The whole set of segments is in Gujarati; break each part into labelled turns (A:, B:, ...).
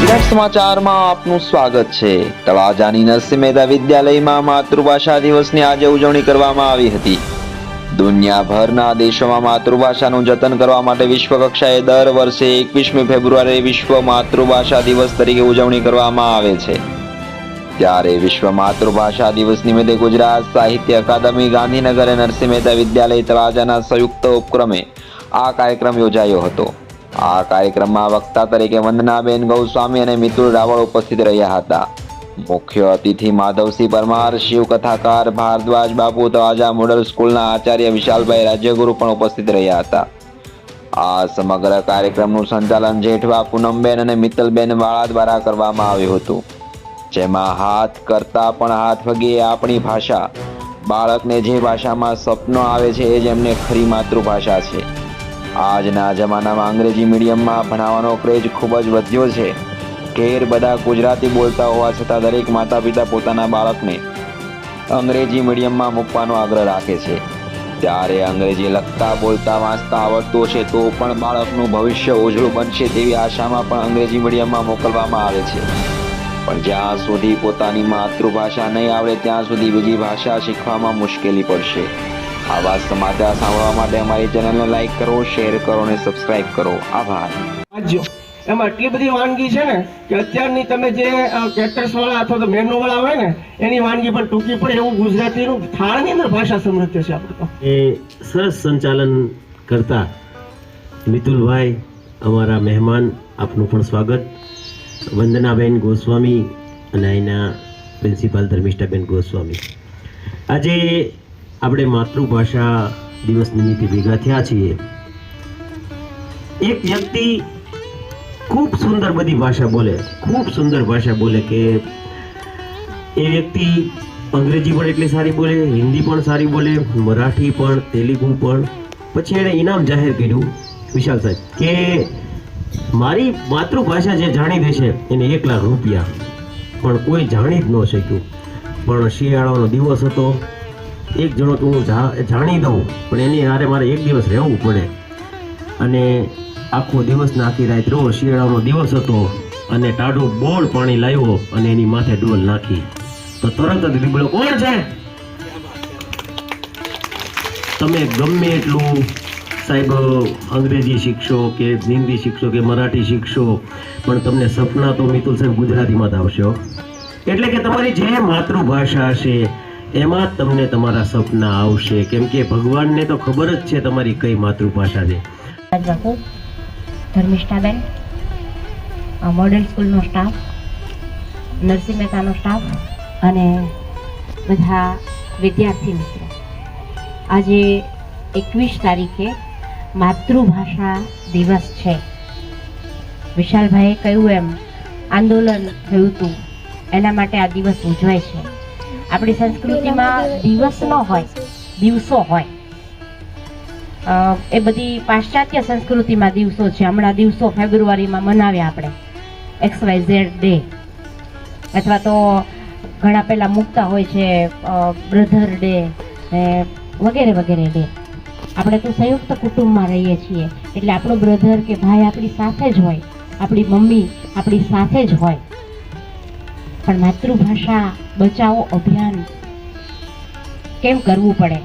A: વિરાટ સમાચારમાં આપનું સ્વાગત છે। તળાજાની નરસિંહ મહેતા વિદ્યાલયમાં માતૃભાષા દિવસની આજે ઉજવણી કરવામાં આવી હતી। દુનિયાભરના દેશોમાં માતૃભાષાનું જતન કરવા માટે વિશ્વ કક્ષાએ દર વર્ષે 21મી ફેબ્રુઆરીએ વિશ્વ માતૃભાષા દિવસ તરીકે ઉજવણી કરવામાં આવે છે। ત્યારે વિશ્વ માતૃભાષા દિવસ નિમિત્તે ગુજરાત સાહિત્ય અકાદમી ગાંધીનગર અને નરસિંહ મહેતા વિદ્યાલય તળાજાના સંયુક્ત ઉપક્રમે આ કાર્યક્રમ યોજાયો હતો। આ કાર્યક્રમમાં વક્તા તરીકે વંદનાબેન ગોસ્વામી અને મિતુલ રાવળ ઉપસ્થિત રહ્યા હતા। મુખ્ય અતિથિ માધવસિંહ પરમાર, શિવ કથાકાર ભારદ્વાજ બાપુ, તળાજા મોડલ સ્કૂલના આચાર્ય વિશાલભાઈ રાજ્યગુરુ પણ ઉપસ્થિત રહ્યા હતા। આ સમગ્ર કાર્યક્રમનું સંચાલન જેઠવા પૂનમબેન અને મિત્તલબેન વાળા દ્વારા કરવામાં આવ્યું હતું, જેમાં હાથ કરતા પણ હાથ વગી આપણી ભાષા, બાળકને જે ભાષામાં સપનો આવે છે એ જ એમને ખરી માતૃભાષા છે। આજના જમાનામાં અંગ્રેજી મીડિયમમાં ભણાવવાનો ક્રેઝ ખૂબ જ વધ્યો છે। ઘેર બધા ગુજરાતી બોલતા હોવા છતાં દરેક માતા પિતા પોતાના બાળકને અંગ્રેજી મીડિયમમાં મૂકવાનો આગ્રહ રાખે છે। ત્યારે અંગ્રેજી લખતા બોલતા વાંચતા આવડતું હશે તો પણ બાળકનું ભવિષ્ય ઉજળું બનશે તેવી આશામાં પણ અંગ્રેજી મીડિયમમાં મોકલવામાં આવે છે। પણ જ્યાં સુધી પોતાની માતૃભાષા નહીં આવડે ત્યાં સુધી બીજી ભાષા શીખવામાં મુશ્કેલી પડશે। આવા સમાચાર સાંભળવા માટે અમારી ચેનલને લાઈક કરો, શેર કરો અને સબસ્ક્રાઇબ કરો। આભાર।
B: એમાં એટલી બધી વાનગી છે ને કે અત્યારની તમે જે કેટર્સ વાળા અથવા તો મેનુ વાળા હોય ને એની વાનગી પણ ટૂંકી પડે એવું ગુજરાતીનું થાળની અંદર ભાષા સમૃદ્ધ છે। આપણે તો
C: એ સરસ સંચાલન કરતા મિતુલભાઈ, અમારા મહેમાન, આપનું પણ સ્વાગત। વંદનાબેન ગોસ્વામી અને અહીંના પ્રિન્સિપાલ ધર્મિષ્ઠાબેન ગોસ્વામી, આજે આપણે માતૃભાષા દિવસ નિમિત્તે ભેગા થયા છીએ। એક વ્યક્તિ ખૂબ સુંદર બધી ભાષા બોલે, ખૂબ સુંદર ભાષા બોલે કે એ વ્યક્તિ અંગ્રેજી પણ એટલી સારી બોલે, હિન્દી પણ સારી બોલે, મરાઠી પણ, તેલુગુ પણ। પછી એણે ઇનામ જાહેર કર્યું વિશાલ સાહેબ કે મારી માતૃભાષા જે જાણી દેશે એને 1 લાખ રૂપિયા। પણ કોઈ જાણી જ ન શક્યું। પણ શિયાળાનો દિવસ હતો, એક જણો તો હું જાણી દઉં પણ એની હારે મારે એક દિવસ રહેવું પડે અને આખો દિવસ ને આખી રાત રહ્યો। શિયાળાનો દિવસ હતો અને ટાઢું બોળ પાણી લાવ્યો અને એની માથે ડોલ નાખી તો તરત જ લીબડો કોણ છે? તમે ગમે એટલું સાહેબ અંગ્રેજી શીખશો કે હિન્દી શીખશો કે મરાઠી શીખશો પણ તમને સપના તો મિતુલ સાહેબ ગુજરાતીમાં જ આવશે। એટલે કે તમારી જે માતૃભાષા હશે એમાં તમને તમારા સપના આવશે, કેમ કે ભગવાનને તો ખબર જ છે તમારી કઈ માતૃભાષા છે।
D: ધર્મિષ્ઠાબેન, મોડેલ સ્કૂલનો સ્ટાફ, નરસિંહ મહેતાનો સ્ટાફ અને બધા વિદ્યાર્થી મિત્રો, આજે 21 તારીખે માતૃભાષા દિવસ છે। વિશાલભાઈએ કહ્યું એમ આંદોલન થયું હતું એના માટે આ દિવસ ઉજવાય છે। આપણી સંસ્કૃતિમાં દિવસ ન હોય, દિવસો હોય। એ બધી પાશ્ચાત્ય સંસ્કૃતિમાં દિવસો છે। હમણાં દિવસો ફેબ્રુઆરીમાં મનાવ્યા આપણે XYZ ડે, અથવા તો ઘણા પહેલા મૂકતા હોય છે બ્રધર ડે વગેરે વગેરે ડે। આપણે તો સંયુક્ત કુટુંબમાં રહીએ છીએ એટલે આપણો બ્રધર કે ભાઈ આપણી સાથે જ હોય, આપણી મમ્મી આપણી સાથે જ હોય। પણ માતૃભાષા બચાવો અભિયાન કેમ કરવું પડે?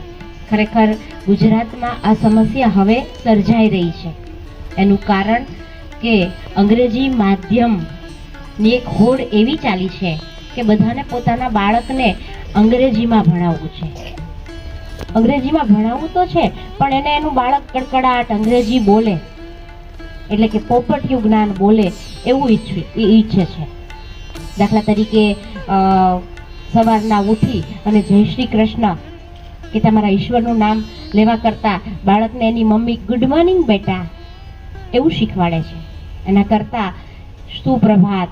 D: ખરેખર ગુજરાતમાં આ સમસ્યા હવે સર્જાઈ રહી છે। એનું કારણ કે અંગ્રેજી માધ્યમની એક હોડ એવી ચાલી છે કે બધાને પોતાના બાળકને અંગ્રેજીમાં ભણાવવું છે। અંગ્રેજીમાં ભણાવવું તો છે પણ એને એનું બાળક કડકડાટ અંગ્રેજી બોલે એટલે કે પોપટિયું જ્ઞાન બોલે એવું ઈચ્છે છે। દાખલા તરીકે સવારના ઉઠી અને જય શ્રી કૃષ્ણ કે તમારા ઈશ્વરનું નામ લેવા કરતા બાળકને એની મમ્મી ગુડ મોર્નિંગ બેટા એવું શીખવાડે છે। એના કરતા સુપ્રભાત,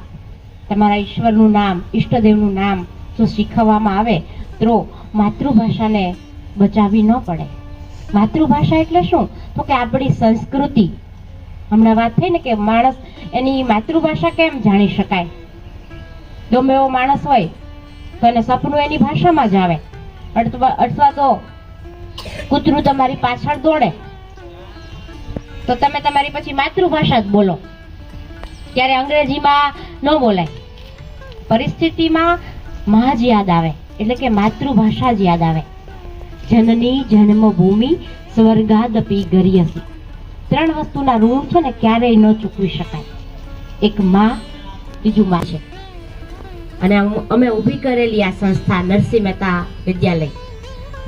D: તમારા ઈશ્વરનું નામ, ઈષ્ટદેવનું નામ જો શીખવવામાં આવે તો માતૃભાષાને બચાવવી ન પડે। માતૃભાષા એટલે શું? તો કે આપણી સંસ્કૃતિ। હમણાં વાત થઈ ને કે માણસ એની માતૃભાષા કેમ જાણી શકાય? ગમે એવો માણસ હોય તો એને સપનું એની ભાષામાં જ આવે, અથવા તો કૂતરું તમારી પાછળ દોડે તો તમે તમારી પછી માતૃભાષા જ બોલો। ત્યારે અંગ્રેજીમાં ન બોલાય, પરિસ્થિતિમાં માં જ યાદ આવે, એટલે કે માતૃભાષા જ યાદ આવે. જનની જન્મભૂમિ સ્વર્ગાદપી ગર્યસી. 3 વસ્તુના ઋણ છે ને ક્યારેય ન ચૂકવી શકાય. એક માં, બીજું માં છે. અને અમે ઊભી કરેલી આ સંસ્થા નરસિંહ મહેતા વિદ્યાલય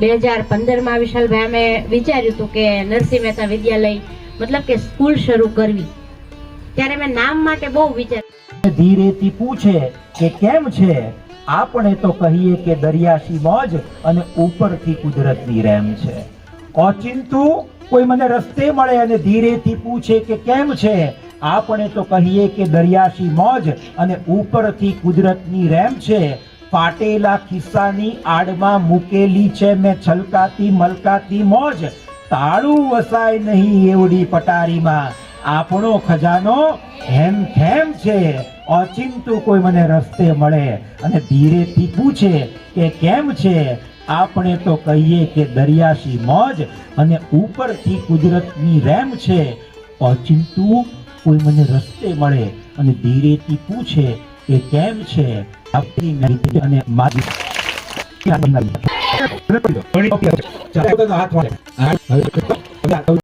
D: 2015માં વિશાલભાઈ અમે વિચાર્યું હતું કે નરસિંહ મહેતા વિદ્યાલય મતલબ કે સ્કૂલ શરૂ કરવી. ત્યારે મેં નામ માટે બહુ વિચાર.
E: ધીરેથી પૂછે કે કેમ છે, આપણે તો કહીએ કે દરિયાશી મોજ અને ઉપરથી કુદરતની રહેમ છે. ઓચિંતું કોઈ મને રસ્તે મળે અને ધીરેથી પૂછે કે કેમ છે, આપણે તો કહીએ કે દરિયાશી મોજ અને ઉપરથી કુદરતની રહેમ છે. ફાટેલા ખિસ્સાની આડમાં મૂકેલી છે મેં છલકાતી મલકાતી મોજ. તાળું વસાય નહીં એવડી પટારીમાં, આપણો ખજાનો હેમખેમ છે. ઓચિંતું કોઈ મને રસ્તે મળે અને ધીરેથી પૂછે કે કેમ છે, આપણે તો કહીએ કે દરિયાશી મોજ અને ઉપરથી કુદરતની રહેમ છે. ઓચિંતું કોઈ મને રસ્તે મળે અને ધીરેથી પૂછે કે કેમ છે, અને મારી હાથ